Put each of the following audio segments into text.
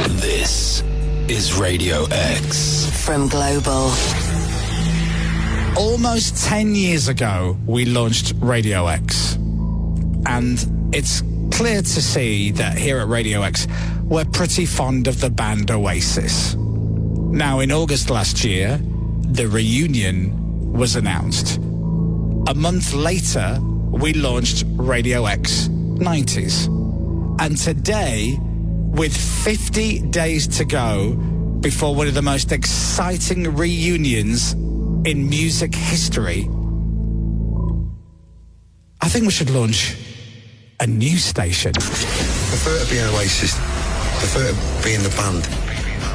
This is Radio X. From Global. Almost 10 years ago, we launched Radio X. And it's clear to see that here at Radio X, we're pretty fond of the band Oasis. Now, in August last year, the reunion was announced. A month later, we launched Radio X 90s. And today, with 50 days to go before one of the most exciting reunions in music history, I think we should launch a new station. I prefer to be an Oasis. I prefer to be in the band.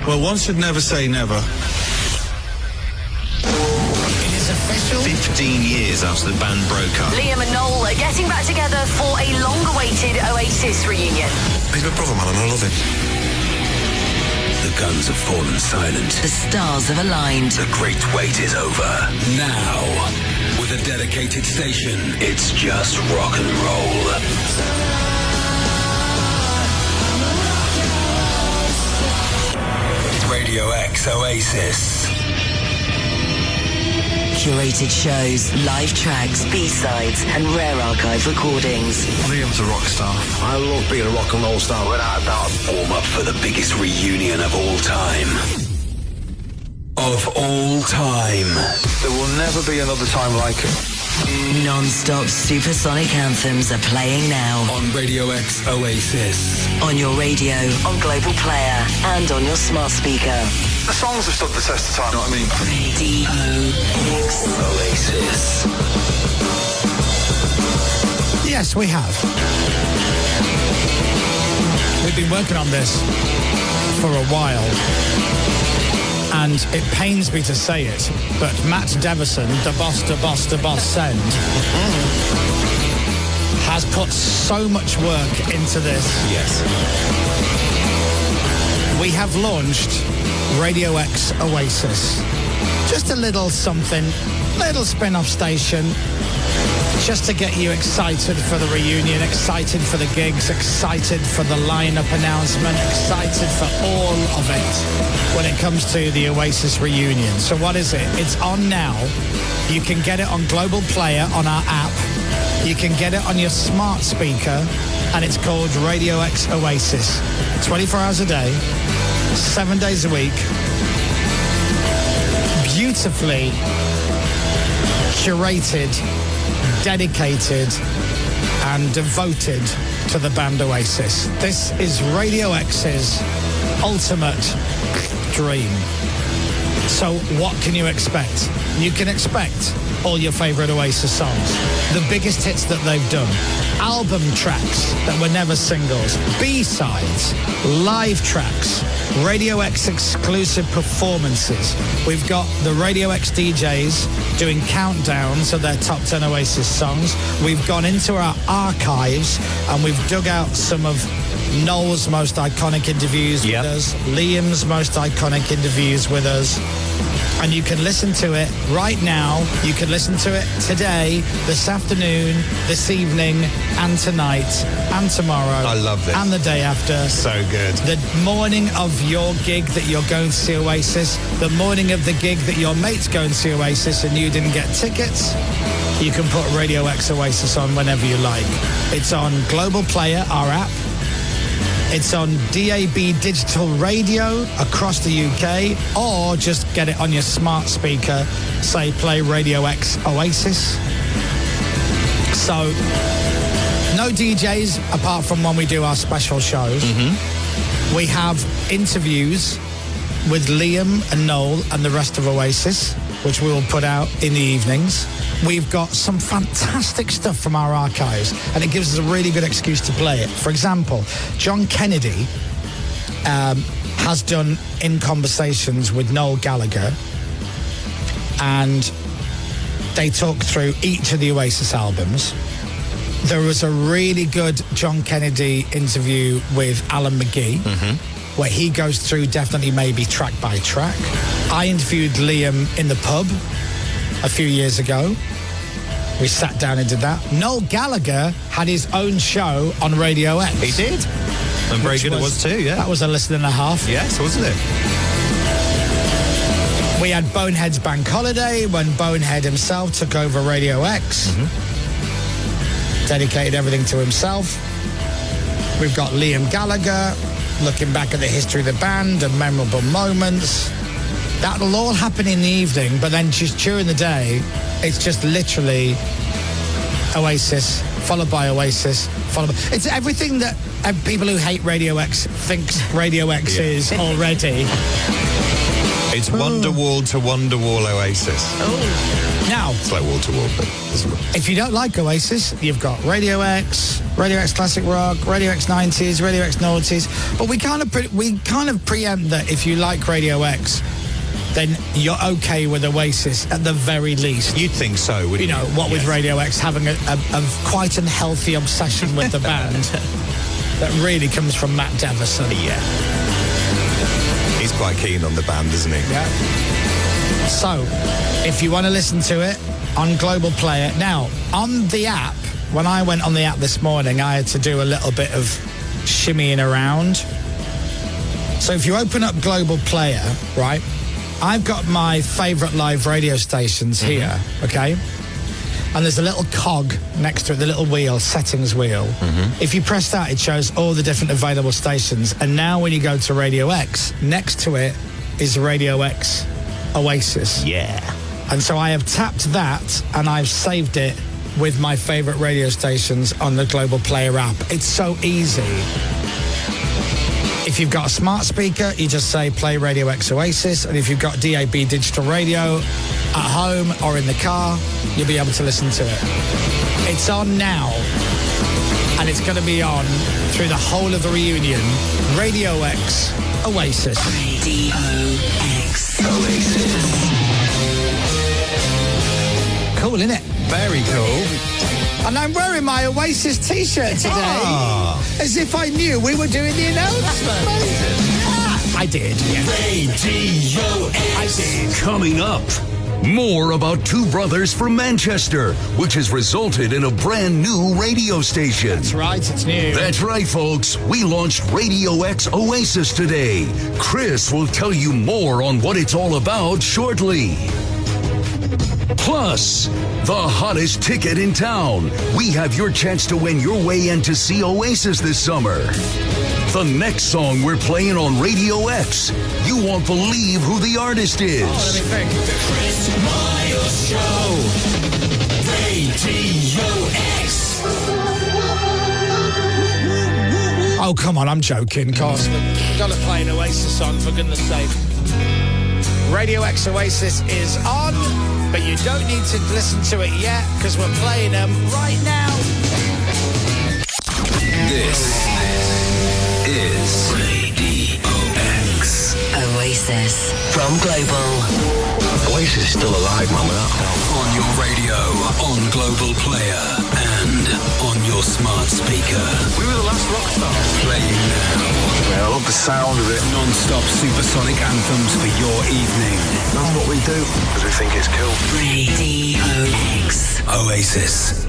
Well, one should never say never. It is official. 15 years after the band broke up. Liam and Noel are getting back together for a long-awaited Oasis reunion. He's my brother, man, and I love him. The guns have fallen silent. The stars have aligned. The great wait is over. Now, with a dedicated station, it's just rock and roll. Radio X Oasis. Curated shows, live tracks, B-sides, and rare archive recordings. Liam's a rock star. I love being a rock and roll star. Without a doubt. Warm up for the biggest reunion of all time. Of all time. There will never be another time like it. Non-stop supersonic anthems are playing now. On Radio X Oasis. On your radio, on Global Player, and on your smart speaker. The songs have stood the test of time, you know what I mean? Radio X Oasis. Yes, we have. We've been working on this for a while. And it pains me to say it, but Matt Devison, the boss send, has put so much work into this. Yes. We have launched Radio X Oasis. Just a little something, little spin-off station, just to get you excited for the reunion, excited for the gigs, excited for the lineup announcement, excited for all of it when it comes to the Oasis reunion. So what is it? It's on now. You can get it on Global Player on our app. You can get it on your smart speaker, and it's called Radio X Oasis. 24 hours a day, 7 days a week, beautifully curated, dedicated and devoted to the band Oasis. This is Radio X's ultimate dream. So what can you expect? You can expect all your favourite Oasis songs, the biggest hits that they've done, album tracks that were never singles, B-sides, live tracks, Radio X exclusive performances. We've got the Radio X DJs doing countdowns of their top 10 Oasis songs. We've gone into our archives and we've dug out some of Noel's most iconic interviews with us, Liam's most iconic interviews with us. And you can listen to it right now. You can listen to it today, this afternoon, this evening, and tonight, and tomorrow. I love this. And the day after. So good. The morning of your gig that you're going to see Oasis, the morning of the gig that your mate's going to see Oasis and you didn't get tickets, you can put Radio X Oasis on whenever you like. It's on Global Player, our app. It's on DAB digital radio across the UK, or just get it on your smart speaker, say play Radio X Oasis. So, no DJs apart from when we do our special shows. We have interviews with Liam and Noel and the rest of Oasis, which we will put out in the evenings. We've got some fantastic stuff from our archives, and it gives us a really good excuse to play it. For example, John Kennedy has done In Conversations with Noel Gallagher, and they talk through each of the Oasis albums. There was a really good John Kennedy interview with Alan McGee, where he goes through definitely maybe track by track. I interviewed Liam in the pub a few years ago. We sat down and did that. Noel Gallagher had his own show on Radio X. He did? And very good it was too, yeah. That was a listen and a half. Yes, wasn't it? We had Bonehead's Bank Holiday when Bonehead himself took over Radio X. Dedicated everything to himself. We've got Liam Gallagher looking back at the history of the band and memorable moments. That'll all happen in the evening, but then just during the day, it's just literally Oasis, followed by Oasis, followed by... It's everything that people who hate Radio X thinks Radio X is already. It's Wonderwall to Wonderwall Oasis. Now, it's like wall to wall, but if you don't like Oasis, you've got Radio X Classic Rock, Radio X 90s, Radio X Noughties. But we kind of preempt that if you like Radio X, then you're okay with Oasis at the very least. You'd think so, wouldn't you? You know, what with Radio X having a quite unhealthy obsession with the band that really comes from Matt Davison. Yeah. He's quite keen on the band, isn't he? Yeah. So, if you want to listen to it on Global Player. Now, on the app, when I went on the app this morning, I had to do a little bit of shimmying around. So if you open up Global Player, right, I've got my favourite live radio stations here, okay? And there's a little cog next to it, the little wheel, settings wheel. If you press that, it shows all the different available stations. And now when you go to Radio X, next to it is Radio X Oasis. Yeah. And so I have tapped that and I've saved it with my favourite radio stations on the Global Player app. It's so easy. If you've got a smart speaker, you just say play Radio X Oasis. And if you've got DAB digital radio at home or in the car, you'll be able to listen to it. It's on now. And it's going to be on through the whole of the reunion. Radio X Oasis. Radio X Oasis. Cool, isn't it? Very cool. And I'm wearing my Oasis t-shirt today. As if I knew we were doing the announcement. I did, yeah. Radio X. I did. Coming up, more about two brothers from Manchester, which has resulted in a brand new radio station. That's right, it's new. That's right, folks. We launched Radio X Oasis today. Chris will tell you more on what it's all about shortly. Plus, the hottest ticket in town. We have your chance to win your way in to see Oasis this summer. The next song we're playing on Radio X, you won't believe who the artist is. Let me think. The Chris Moyles Show. Radio X. Oh, come on, I'm joking, cause we've got to play an Oasis song, for goodness sake. Radio X Oasis is on, but you don't need to listen to it yet, because we're playing them right now. This is Radio X. Oasis from Global. Oasis is still alive, man. On your radio, on Global Player, and on your smart speaker. We were the last rock stars. Playing now. Yeah, I love the sound of it. Non-stop supersonic anthems for your evening. That's what we do, because we think it's cool. Radio X. Oasis.